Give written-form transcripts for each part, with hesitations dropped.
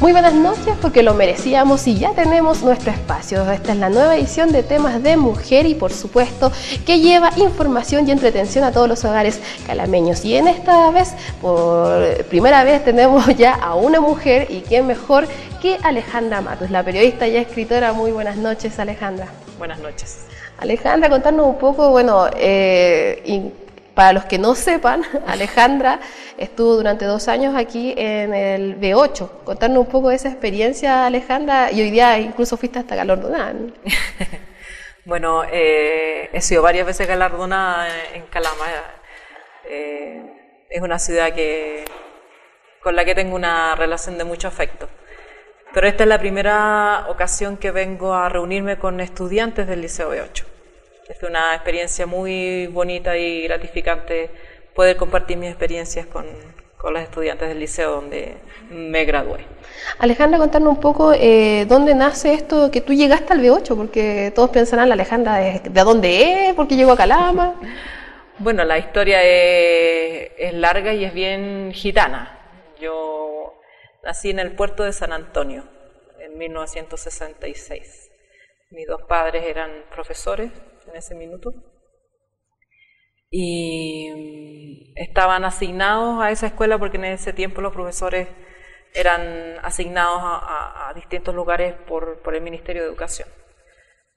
Muy buenas noches, porque lo merecíamos y ya tenemos nuestro espacio. Esta es la nueva edición de Temas de Mujer y por supuesto que lleva información y entretención a todos los hogares calameños. Y en esta vez, por primera vez, tenemos ya a una mujer, y quién mejor que Alejandra Matus, la periodista y escritora. Muy buenas noches, Alejandra. Buenas noches. Alejandra, contarnos un poco, bueno, para los que no sepan, Alejandra estuvo durante 2 años aquí en el B8. Contarnos un poco de esa experiencia, Alejandra, y hoy día incluso fuiste hasta galardonada, ¿no? Bueno, he sido varias veces galardonada en Calama. Es una ciudad con la que tengo una relación de mucho afecto. Pero esta es la primera ocasión que vengo a reunirme con estudiantes del Liceo B8. Es una experiencia muy bonita y gratificante poder compartir mis experiencias con los estudiantes del liceo donde me gradué. Alejandra, contarnos un poco dónde nace esto que tú llegaste al B8, porque todos pensarán, la Alejandra, ¿de dónde es? ¿Por qué llegó a Calama? Bueno, la historia es larga y es bien gitana. Yo nací en el puerto de San Antonio en 1966. Mis 2 padres eran profesores en ese minuto y estaban asignados a esa escuela porque en ese tiempo los profesores eran asignados a distintos lugares por el Ministerio de Educación.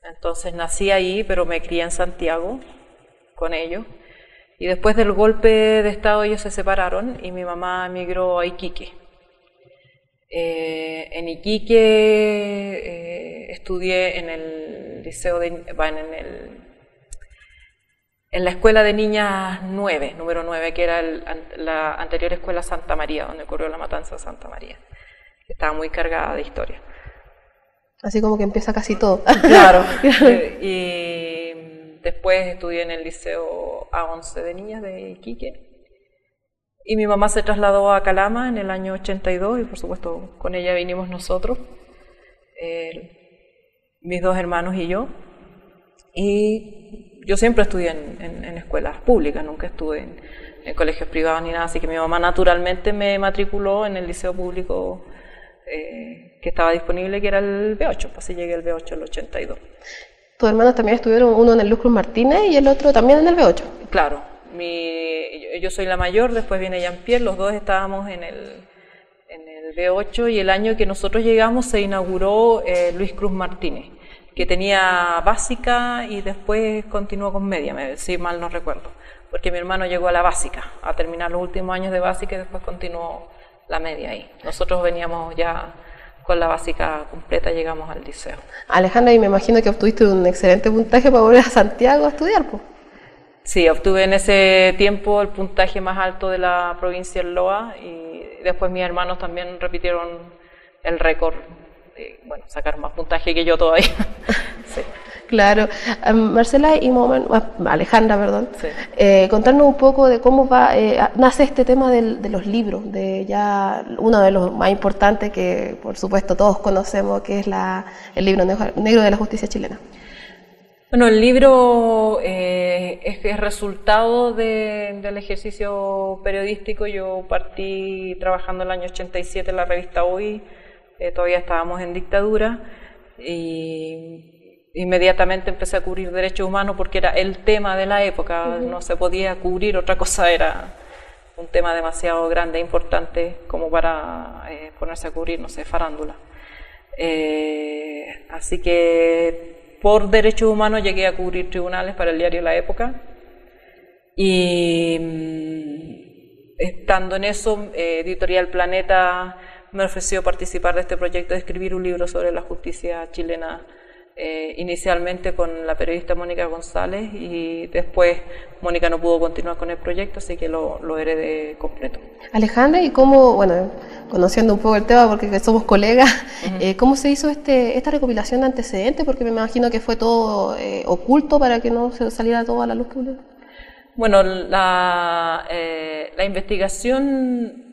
Entonces nací ahí, pero me crié en Santiago con ellos, y después del golpe de Estado ellos se separaron y mi mamá emigró a Iquique. En Iquique estudié en el liceo en la escuela de niñas número 9, que era la anterior escuela Santa María, donde ocurrió la matanza de Santa María, que estaba muy cargada de historia. Así como que empieza casi todo. Claro. Y después estudié en el liceo A11 de niñas de Iquique. Y mi mamá se trasladó a Calama en el año 82 y por supuesto con ella vinimos nosotros, mis 2 hermanos y yo. Y yo siempre estudié en escuelas públicas, nunca estuve en colegios privados ni nada, así que mi mamá naturalmente me matriculó en el liceo público que estaba disponible, que era el B8, así llegué al B8 en el 82. ¿Tus hermanos también estuvieron, uno en el Luz Cruz Martínez y el otro también en el B8? Claro. Yo soy la mayor, después viene Jean-Pierre, los 2 estábamos en el B8 y el año que nosotros llegamos se inauguró Luis Cruz Martínez, que tenía básica y después continuó con media, si mal no recuerdo, porque mi hermano llegó a la básica, a terminar los últimos años de básica y después continuó la media ahí. Nosotros veníamos ya con la básica completa, llegamos al liceo. Alejandra, y me imagino que obtuviste un excelente puntaje para volver a Santiago a estudiar, pues. Sí, obtuve en ese tiempo el puntaje más alto de la provincia del Loa y después mis hermanos también repitieron el récord, sacaron más puntaje que yo todavía. Sí. Claro. Marcela y Alejandra, perdón, sí. Contarnos un poco de cómo nace este tema de los libros, de ya uno de los más importantes que por supuesto todos conocemos, que es el libro negro de la justicia chilena. Bueno, el libro es resultado del ejercicio periodístico. Yo partí trabajando en el año 87 en la revista Hoy, todavía estábamos en dictadura, y inmediatamente empecé a cubrir derechos humanos porque era el tema de la época, no se podía cubrir otra cosa, era un tema demasiado grande e importante como para ponerse a cubrir, no sé, farándula. Así que por derechos humanos llegué a cubrir tribunales para el diario La Época y estando en eso, Editorial Planeta me ofreció participar de este proyecto de escribir un libro sobre la justicia chilena, inicialmente con la periodista Mónica González y después Mónica no pudo continuar con el proyecto, así que lo heredé completo. Alejandra, ¿y cómo, conociendo un poco el tema porque somos colegas, cómo se hizo esta recopilación de antecedentes? Porque me imagino que fue todo oculto para que no se saliera todo a la luz pública. Bueno, la investigación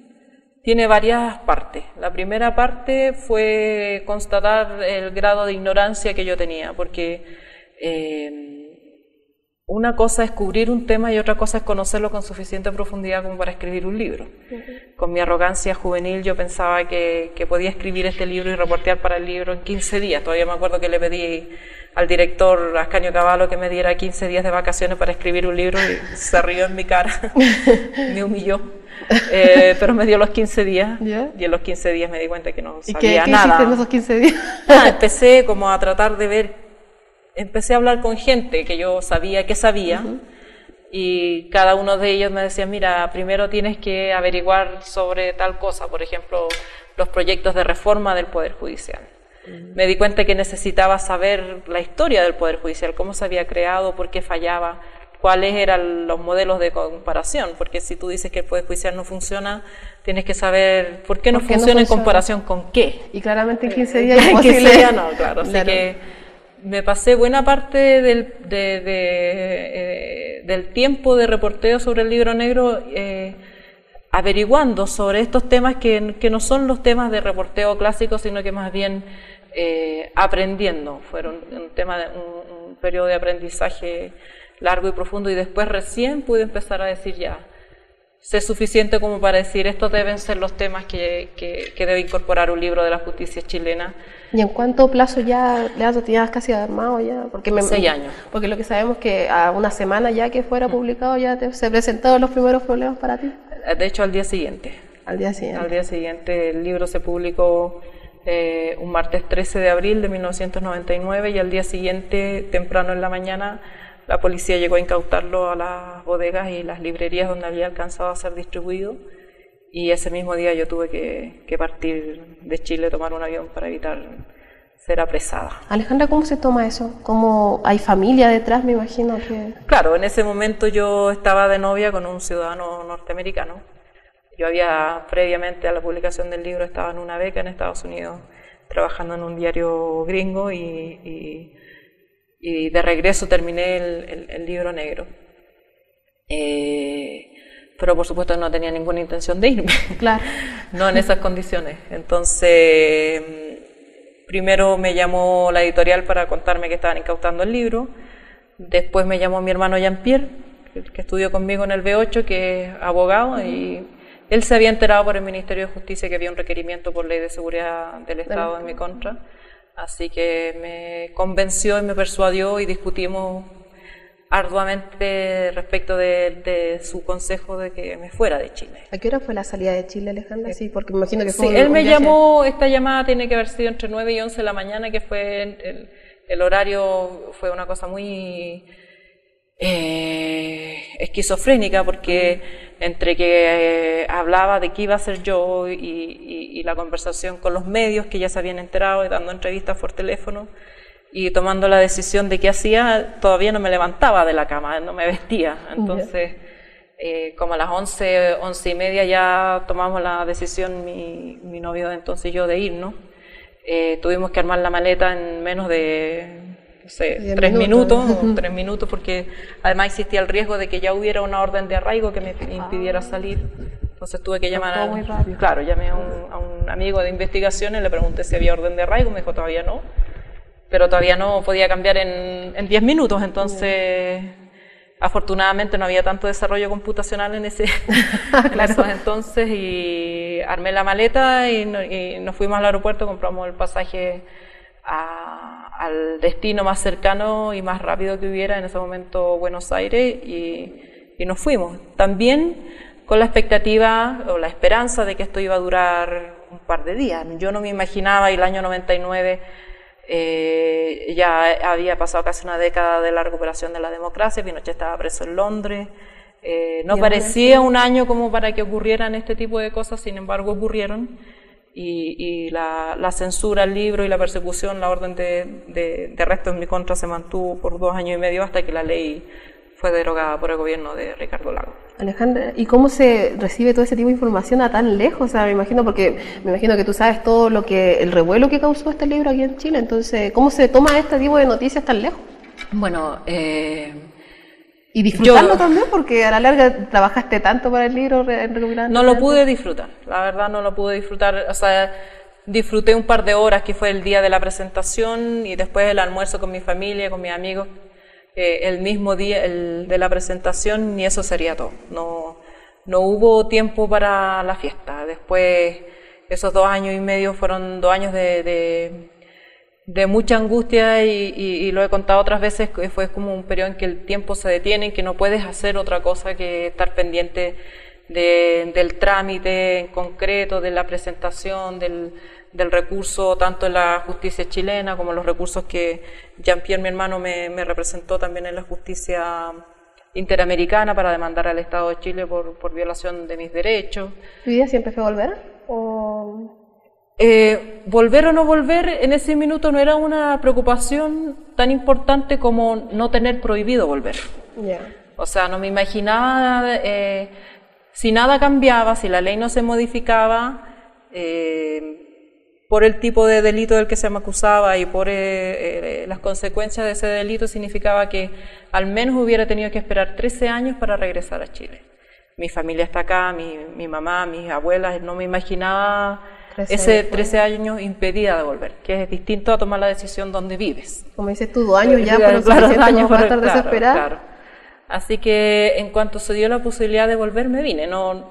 tiene varias partes. La primera parte fue constatar el grado de ignorancia que yo tenía, porque una cosa es cubrir un tema y otra cosa es conocerlo con suficiente profundidad como para escribir un libro. Con mi arrogancia juvenil yo pensaba que podía escribir este libro y reportear para el libro en 15 días. Todavía me acuerdo que le pedí al director Ascanio Cavallo que me diera 15 días de vacaciones para escribir un libro y se rió en mi cara, me humilló. Pero me dio los 15 días y en los 15 días me di cuenta que no sabía nada. ¿Qué hiciste en esos 15 días? Empecé como a tratar de ver. Empecé a hablar con gente que yo sabía que sabía y cada uno de ellos me decía, mira, primero tienes que averiguar sobre tal cosa, por ejemplo, los proyectos de reforma del Poder Judicial. Me di cuenta que necesitaba saber la historia del Poder Judicial, cómo se había creado, por qué fallaba, cuáles eran los modelos de comparación, porque si tú dices que el Poder Judicial no funciona, tienes que saber por qué no funciona en comparación con qué. Y claramente en 15 días es imposible. En 15 días no, claro. claro. Así que me pasé buena parte del tiempo de reporteo sobre el libro negro averiguando sobre estos temas que no son los temas de reporteo clásicos, sino que más bien aprendiendo. Fueron un periodo de aprendizaje largo y profundo y después recién pude empezar a decir ya, sé suficiente como para decir estos deben ser los temas que debe incorporar un libro de la justicia chilena. ¿Y en cuánto plazo ya lo tenías casi armado ya? Porque 6 años. Porque lo que sabemos que a una semana ya que fuera publicado ya se presentaron los primeros problemas para ti. De hecho, al día siguiente. Al día siguiente. Al día siguiente el libro se publicó un martes 13 de abril de 1999 y al día siguiente, temprano en la mañana, la policía llegó a incautarlo a las bodegas y las librerías donde había alcanzado a ser distribuido y ese mismo día yo tuve que partir de Chile, tomar un avión para evitar ser apresada. Alejandra, ¿cómo se toma eso? ¿Cómo hay familia detrás, me imagino que...? Claro, en ese momento yo estaba de novia con un ciudadano norteamericano. Yo había, previamente a la publicación del libro, estaba en una beca en Estados Unidos, trabajando en un diario gringo y de regreso terminé el libro negro. Pero por supuesto no tenía ninguna intención de irme. Claro. No en esas condiciones. Entonces, primero me llamó la editorial para contarme que estaban incautando el libro. Después me llamó mi hermano Jean-Pierre, que estudió conmigo en el B8, que es abogado, y él se había enterado por el Ministerio de Justicia que había un requerimiento por ley de seguridad del Estado en mi contra. Así que me convenció y me persuadió y discutimos arduamente respecto de su consejo de que me fuera de Chile. ¿A qué hora fue la salida de Chile, Alejandra? Sí, porque me imagino que fue él me llamó, esta llamada tiene que haber sido entre 9 y 11 de la mañana, que fue el horario, fue una cosa muy esquizofrénica, porque entre que hablaba de qué iba a hacer yo y la conversación con los medios que ya se habían enterado y dando entrevistas por teléfono y tomando la decisión de qué hacía, todavía no me levantaba de la cama, no me vestía. Entonces, como a las 11 y media ya tomamos la decisión, mi novio de entonces y yo, de irnos. Tuvimos que armar la maleta en menos de... No sé, 3 minutos, porque además existía el riesgo de que ya hubiera una orden de arraigo que me impidiera salir. Entonces tuve que llamar llamé a un amigo de investigación y le pregunté si había orden de arraigo, me dijo todavía no, pero todavía no podía cambiar en 10 minutos, entonces afortunadamente no había tanto desarrollo computacional en esos entonces, y armé la maleta y nos fuimos al aeropuerto, compramos el pasaje al destino más cercano y más rápido que hubiera, en ese momento Buenos Aires, y nos fuimos. También con la expectativa o la esperanza de que esto iba a durar un par de días. Yo no me imaginaba, y el año 99 ya había pasado casi una década de la recuperación de la democracia, Pinochet estaba preso en Londres, no parecía un año como para que ocurrieran este tipo de cosas, sin embargo ocurrieron. Y la censura al libro y la persecución, la orden de arresto en mi contra se mantuvo por 2 años y medio hasta que la ley fue derogada por el gobierno de Ricardo Lagos. Alejandra, ¿y cómo se recibe todo ese tipo de información a tan lejos? O sea, me imagino que tú sabes todo el revuelo que causó este libro aquí en Chile, entonces, ¿cómo se toma este tipo de noticias tan lejos? Bueno, y disfrutarlo también, porque a la larga trabajaste tanto para el libro. No lo pude disfrutar, la verdad no lo pude disfrutar. O sea, disfruté un par de horas, que fue el día de la presentación, y después el almuerzo con mi familia, con mis amigos, el mismo día de la presentación, y eso sería todo. No hubo tiempo para la fiesta. Después, esos 2 años y medio fueron 2 años de mucha angustia, y lo he contado otras veces, que fue como un periodo en que el tiempo se detiene, en que no puedes hacer otra cosa que estar pendiente del trámite en concreto, de la presentación, del recurso, tanto en la justicia chilena como los recursos que Jean-Pierre, mi hermano, me representó también en la justicia interamericana para demandar al Estado de Chile por violación de mis derechos. ¿Tu idea siempre fue volver? ¿O...? Volver o no volver en ese minuto no era una preocupación tan importante como no tener prohibido volver. O sea, no me imaginaba, si nada cambiaba, si la ley no se modificaba, por el tipo de delito del que se me acusaba y por las consecuencias de ese delito, significaba que al menos hubiera tenido que esperar 13 años para regresar a Chile. Mi familia está acá, mi mamá, mis abuelas, no me imaginaba ese 13 años impedida de volver, que es distinto a tomar la decisión donde vives. Como dices tú, 2 años ya fueron suficientes como para estar desesperada. Claro. Así que en cuanto se dio la posibilidad de volver, me vine.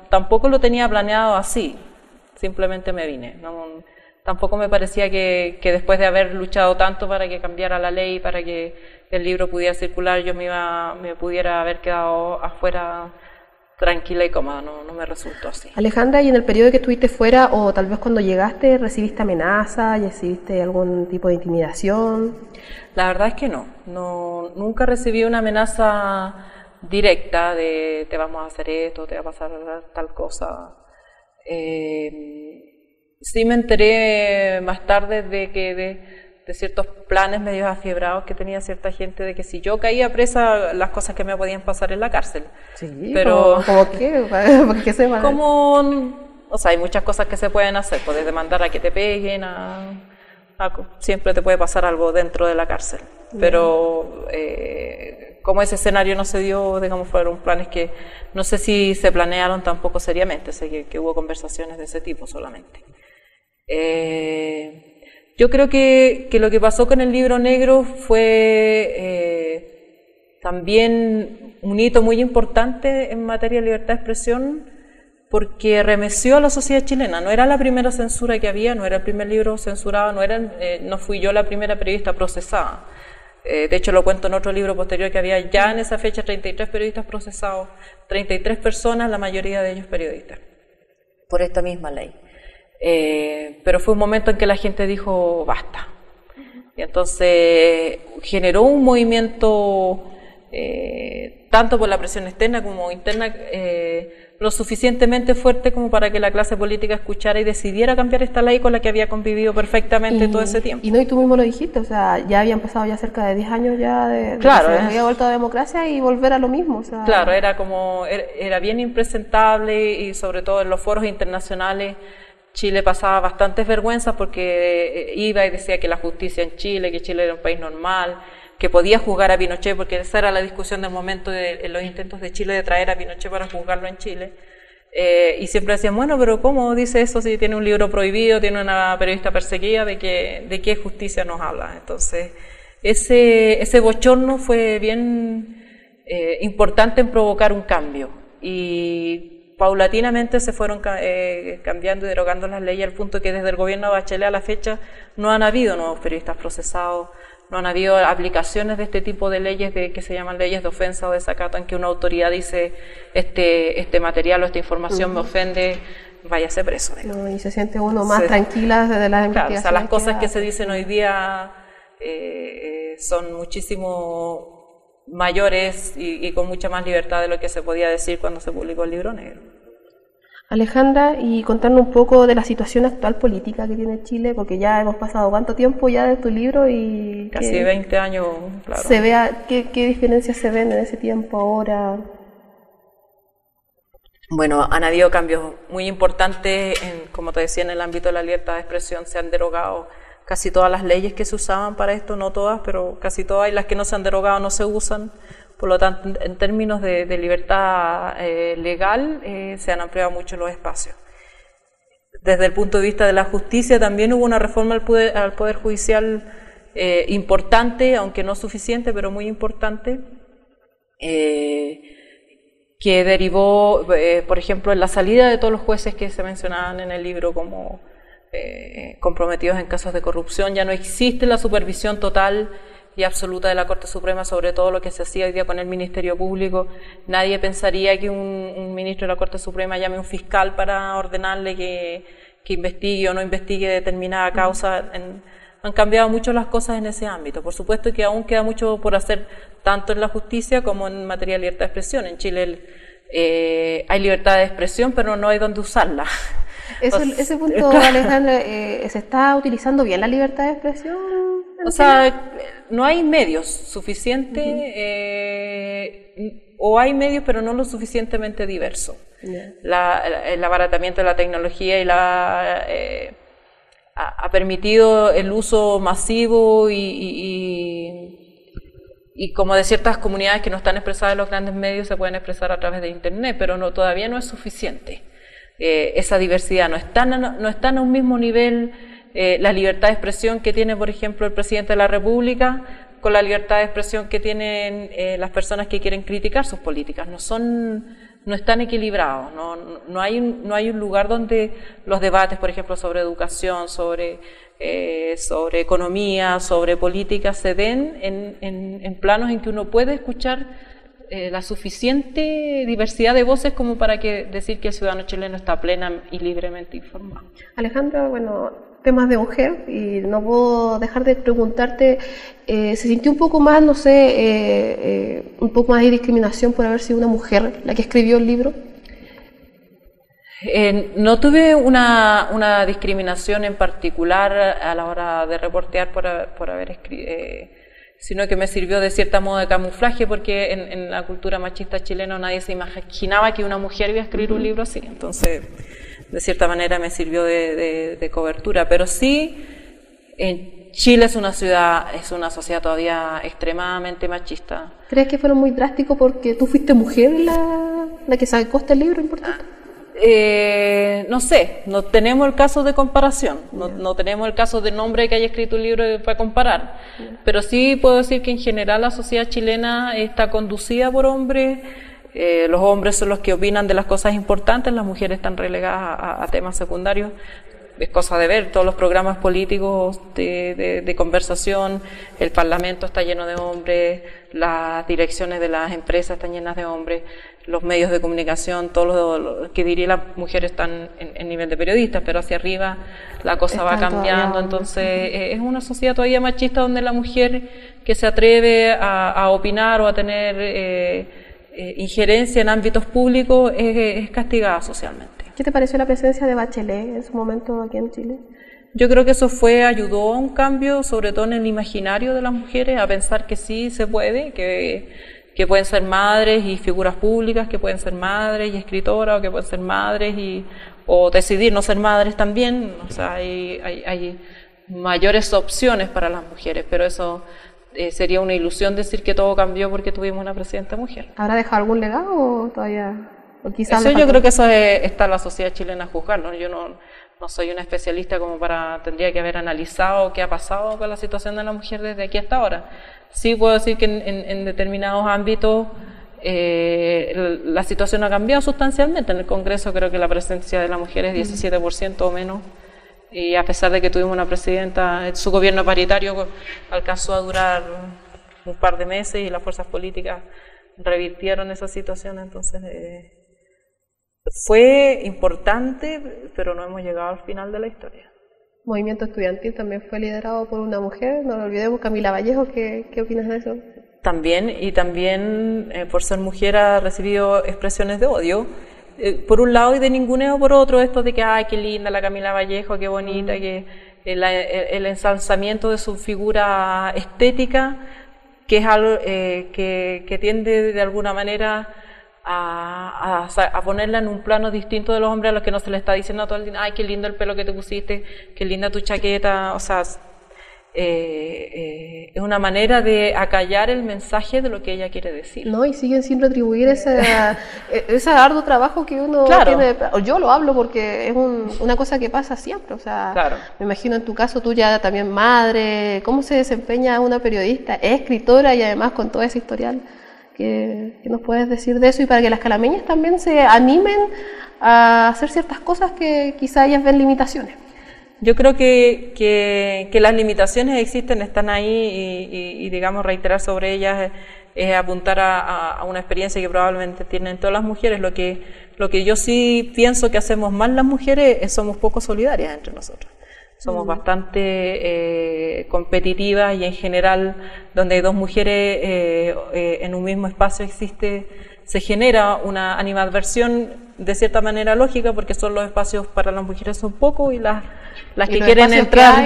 Tampoco lo tenía planeado así, simplemente me vine. Tampoco me parecía que después de haber luchado tanto para que cambiara la ley, para que el libro pudiera circular, yo me pudiera haber quedado afuera tranquila y cómoda. No me resultó así. Alejandra, ¿y en el periodo que estuviste fuera, o tal vez cuando llegaste, recibiste amenazas, recibiste algún tipo de intimidación? La verdad es que no. Nunca recibí una amenaza directa de te vamos a hacer esto, te va a pasar tal cosa. Sí me enteré más tarde de ciertos planes medio afiebrados que tenía cierta gente, de que si yo caía presa, las cosas que me podían pasar en la cárcel. Sí, pero ¿cómo qué? ¿Por qué se van? O sea, hay muchas cosas que se pueden hacer, puedes demandar a que te peguen, siempre te puede pasar algo dentro de la cárcel. Pero como ese escenario no se dio, digamos, fueron planes que no sé si se planearon tampoco seriamente, sé que hubo conversaciones de ese tipo solamente. Yo creo que lo que pasó con el Libro Negro fue también un hito muy importante en materia de libertad de expresión, porque remeció a la sociedad chilena. No era la primera censura que había, no era el primer libro censurado, no fui yo la primera periodista procesada. De hecho, lo cuento en otro libro posterior, que había ya en esa fecha 33 periodistas procesados, 33 personas, la mayoría de ellos periodistas, por esta misma ley. Pero fue un momento en que la gente dijo basta, y entonces generó un movimiento tanto por la presión externa como interna, lo suficientemente fuerte como para que la clase política escuchara y decidiera cambiar esta ley con la que había convivido perfectamente todo ese tiempo. Y tú mismo lo dijiste, o sea, ya habían pasado ya cerca de 10 años ya de claro, que se había vuelto a la democracia, y volver a lo mismo. O sea, claro, era bien impresentable, y sobre todo en los foros internacionales Chile pasaba bastantes vergüenzas, porque iba y decía que la justicia en Chile, que Chile era un país normal, que podía juzgar a Pinochet, porque esa era la discusión del momento en los intentos de Chile de traer a Pinochet para juzgarlo en Chile. Y siempre decían, bueno, pero ¿cómo dice eso si tiene un libro prohibido, tiene una periodista perseguida? ¿De qué justicia nos habla? Entonces, ese bochorno fue bien importante en provocar un cambio. Y paulatinamente se fueron cambiando y derogando las leyes, al punto que desde el gobierno de Bachelet a la fecha no han habido nuevos periodistas procesados, no han habido aplicaciones de este tipo de leyes que se llaman leyes de ofensa o desacato, en que una autoridad dice este material o esta información me ofende, váyase preso. No, y se siente uno más tranquila desde las investigaciones. O sea, las cosas que se dicen hoy día son muchísimo mayores y con mucha más libertad de lo que se podía decir cuando se publicó el Libro Negro. Alejandra, y contarnos un poco de la situación actual política que tiene Chile, porque ya hemos pasado cuánto tiempo ya de tu libro y... Casi 20 años, claro. ¿Qué diferencias se ven en ese tiempo ahora? Bueno, han habido cambios muy importantes, como te decía, en el ámbito de la libertad de expresión. Se han derogado casi todas las leyes que se usaban para esto, no todas, pero casi todas, y las que no se han derogado no se usan. Por lo tanto, en términos de libertad legal, se han ampliado mucho los espacios. Desde el punto de vista de la justicia, también hubo una reforma al poder judicial importante, aunque no suficiente, pero muy importante, que derivó, por ejemplo, en la salida de todos los jueces que se mencionaban en el libro como comprometidos en casos de corrupción. Ya no existe la supervisión total y absoluta de la Corte Suprema sobre todo lo que se hacía hoy día con el Ministerio Público. Nadie pensaría que un ministro de la Corte Suprema llame a un fiscal para ordenarle que investigue o no investigue determinada causa. Han cambiado mucho las cosas en ese ámbito. Por supuesto que aún queda mucho por hacer, tanto en la justicia como en materia de libertad de expresión. En Chile hay libertad de expresión, pero no hay dónde usarla. Ese punto, Alejandra, ¿se está utilizando bien la libertad de expresión? O sea, no hay medios suficientes, o hay medios, pero no lo suficientemente diversos. El abaratamiento de la tecnología ha permitido el uso masivo y como de ciertas comunidades que no están expresadas en los grandes medios se pueden expresar a través de Internet, pero todavía no es suficiente. Esa diversidad no están a un mismo nivel la libertad de expresión que tiene, por ejemplo, el presidente de la República con la libertad de expresión que tienen las personas que quieren criticar sus políticas. No están equilibrados, no hay un lugar donde los debates, por ejemplo, sobre educación, sobre economía, sobre política, se den en planos en que uno puede escuchar la suficiente diversidad de voces como para decir que el ciudadano chileno está plena y libremente informado. Alejandra, bueno, temas de mujer, y no puedo dejar de preguntarte, ¿se sintió un poco más, no sé, un poco más de discriminación por haber sido una mujer la que escribió el libro? No tuve una discriminación en particular a la hora de reportear por haber escrito, sino que me sirvió de cierta modo de camuflaje, porque en la cultura machista chilena nadie se imaginaba que una mujer iba a escribir un libro así. Entonces, de cierta manera me sirvió de cobertura. Pero sí, en Chile es una sociedad todavía extremadamente machista. ¿Crees que fueron muy drásticos porque tú fuiste mujer la que sacó este libro importante? No sé, no tenemos el caso de comparación, no tenemos el caso de un hombre que haya escrito un libro para comparar, pero sí puedo decir que en general la sociedad chilena está conducida por hombres. Los hombres son los que opinan de las cosas importantes, las mujeres están relegadas a temas secundarios. Es cosa de ver todos los programas políticos de conversación, el Parlamento está lleno de hombres, las direcciones de las empresas están llenas de hombres, los medios de comunicación, todo lo que diría las mujeres están en nivel de periodistas, pero hacia arriba la cosa va cambiando. Entonces es una sociedad todavía machista donde la mujer que se atreve a opinar o a tener injerencia en ámbitos públicos es castigada socialmente. ¿Qué te pareció la presencia de Bachelet en su momento aquí en Chile? Yo creo que eso ayudó a un cambio, sobre todo en el imaginario de las mujeres, a pensar que sí se puede, que pueden ser madres y figuras públicas, que pueden ser madres y escritoras, o que pueden ser madres o decidir no ser madres también. O sea, hay mayores opciones para las mujeres, pero eso sería una ilusión decir que todo cambió porque tuvimos una presidenta mujer. ¿Habrá dejado algún legado o todavía? O quizás eso yo creo que eso está la sociedad chilena a juzgarlo. Yo no soy una especialista como tendría que haber analizado qué ha pasado con la situación de la mujer desde aquí hasta ahora. Sí puedo decir que en determinados ámbitos la situación ha cambiado sustancialmente. En el Congreso creo que la presencia de la mujer es 17% o menos, y a pesar de que tuvimos una presidenta, su gobierno paritario alcanzó a durar un par de meses y las fuerzas políticas revirtieron esa situación. Entonces fue importante, pero no hemos llegado al final de la historia. Movimiento estudiantil también fue liderado por una mujer, no lo olvidemos, Camila Vallejo. ¿Qué opinas de eso? También por ser mujer ha recibido expresiones de odio, por un lado, y de ninguneo por otro, esto de que ¡ay, qué linda la Camila Vallejo, qué bonita! Que el ensalzamiento de su figura estética, que es algo que tiende de alguna manera a ponerla en un plano distinto de los hombres, a los que no se le está diciendo todo el día, ¡ay, qué lindo el pelo que te pusiste, qué linda tu chaqueta! O sea, es una manera de acallar el mensaje de lo que ella quiere decir. No, y siguen sin retribuir ese arduo trabajo que uno tiene. Yo lo hablo porque es una cosa que pasa siempre. O sea, me imagino en tu caso, tú ya también madre, cómo se desempeña una periodista, es escritora y además con todo ese historial. ¿Qué nos puedes decir de eso? Y para que las calameñas también se animen a hacer ciertas cosas que quizá ellas ven limitaciones. Yo creo que las limitaciones existen, están ahí y digamos, reiterar sobre ellas es apuntar a una experiencia que probablemente tienen todas las mujeres. Lo que yo sí pienso que hacemos mal las mujeres es somos poco solidarias entre nosotras. Somos bastante competitivas y en general donde hay dos mujeres en un mismo espacio se genera una animadversión de cierta manera lógica porque son los espacios para las mujeres son pocos y las que quieren entrar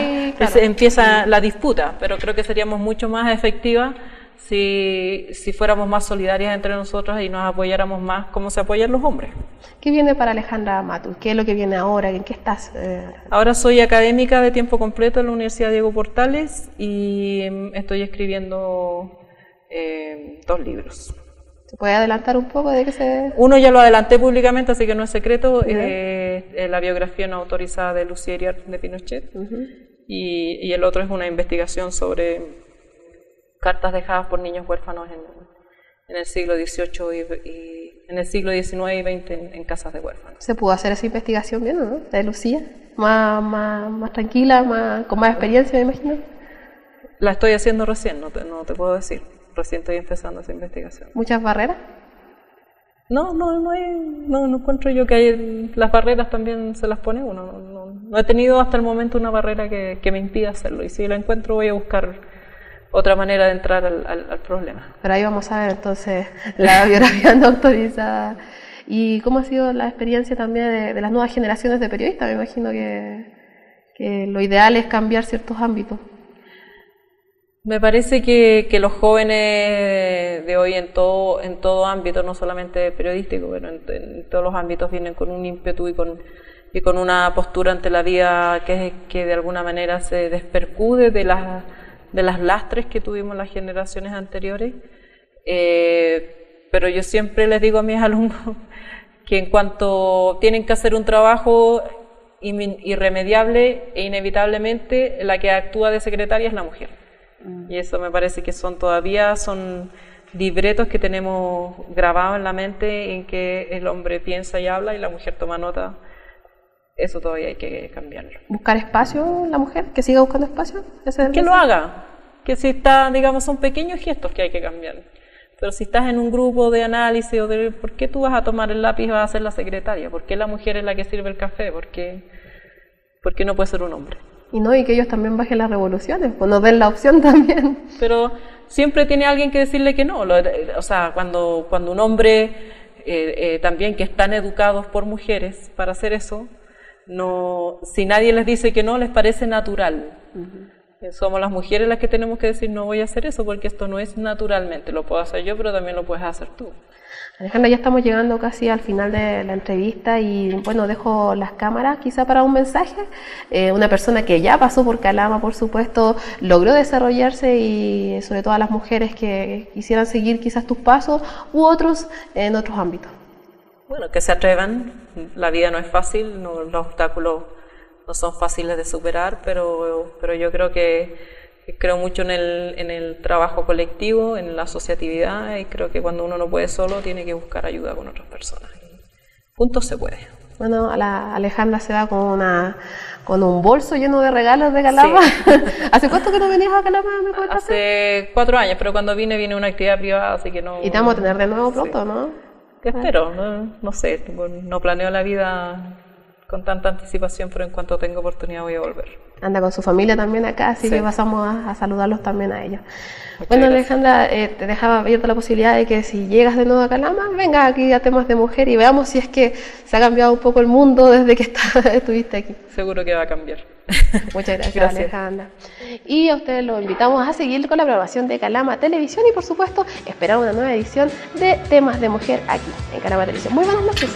empieza la disputa, pero creo que seríamos mucho más efectivas si fuéramos más solidarias entre nosotras y nos apoyáramos más como se apoyan los hombres. ¿Qué viene para Alejandra Matus? ¿Qué es lo que viene ahora? ¿En qué estás? Ahora soy académica de tiempo completo en la Universidad Diego Portales y estoy escribiendo 2 libros. ¿Se puede adelantar un poco de qué se...? Uno ya lo adelanté públicamente, así que no es secreto, la biografía no autorizada de Lucía Iriart de Pinochet, y el otro es una investigación sobre cartas dejadas por niños huérfanos en el siglo XVIII y en el siglo XIX y XX en casas de huérfanos. ¿Se pudo hacer esa investigación bien, no? ¿De Lucía? Más tranquila, con más experiencia, me imagino. La estoy haciendo recién, no te puedo decir. Recién estoy empezando esa investigación. ¿Muchas barreras? No encuentro yo que las barreras también se las pone uno. No he tenido hasta el momento una barrera que me impida hacerlo, y si la encuentro voy a buscar otra manera de entrar al problema. Pero ahí vamos a ver entonces la biografía no autorizada. ¿Y cómo ha sido la experiencia también de las nuevas generaciones de periodistas? Me imagino que lo ideal es cambiar ciertos ámbitos. Me parece que los jóvenes de hoy en todo ámbito, no solamente periodístico, pero en todos los ámbitos vienen con un ímpetu y con una postura ante la vida que de alguna manera se despercude de las lastres que tuvimos las generaciones anteriores. Pero yo siempre les digo a mis alumnos que en cuanto tienen que hacer un trabajo irremediable e inevitablemente la que actúa de secretaria es la mujer. Y eso me parece que son libretos que tenemos grabados en la mente en que el hombre piensa y habla y la mujer toma nota. Eso todavía hay que cambiarlo. ¿Buscar espacio la mujer? ¿Que siga buscando espacio? Que lo haga. Que si está, digamos, son pequeños gestos que hay que cambiar. Pero si estás en un grupo de análisis ¿por qué tú vas a tomar el lápiz y vas a ser la secretaria? ¿Por qué la mujer es la que sirve el café? ¿Por qué no puede ser un hombre? Y que ellos también bajen las revoluciones, pues nos den la opción también. Pero siempre tiene alguien que decirle que no. O sea, cuando un hombre también que están educados por mujeres para hacer eso, si nadie les dice que no, les parece natural. Somos las mujeres las que tenemos que decir no voy a hacer eso porque esto no es naturalmente. Lo puedo hacer yo, pero también lo puedes hacer tú. Alejandra, ya estamos llegando casi al final de la entrevista y bueno, dejo las cámaras quizá para un mensaje. Una persona que ya pasó por Calama, por supuesto, logró desarrollarse y sobre todo a las mujeres que quisieran seguir quizás tus pasos u otros en otros ámbitos. Bueno, que se atrevan, la vida no es fácil, los obstáculos no son fáciles de superar, pero yo creo mucho en el trabajo colectivo, en la asociatividad, y creo que cuando uno no puede solo tiene que buscar ayuda con otras personas. Juntos se puede. Bueno, Alejandra se va con un bolso lleno de regalos de Calama. Sí. ¿Hace cuánto que no venías a Calama? Hace 4 años, pero cuando vine una actividad privada, así que no... Y te vamos a tener de nuevo pronto, sí. ¿No? Te espero, no sé, no planeo la vida con tanta anticipación, pero en cuanto tenga oportunidad voy a volver. Anda con su familia también acá, así que pasamos a saludarlos también a ellos. Muchas bueno, gracias. Alejandra, te dejaba abierta la posibilidad de que si llegas de nuevo a Calama, vengas aquí a temas de mujer y veamos si es que se ha cambiado un poco el mundo desde que estuviste aquí. Seguro que va a cambiar. Muchas gracias, Alejandra. Y a ustedes los invitamos a seguir con la programación de Calama Televisión y por supuesto esperar una nueva edición de Temas de Mujer aquí en Calama Televisión. Muy buenas noches.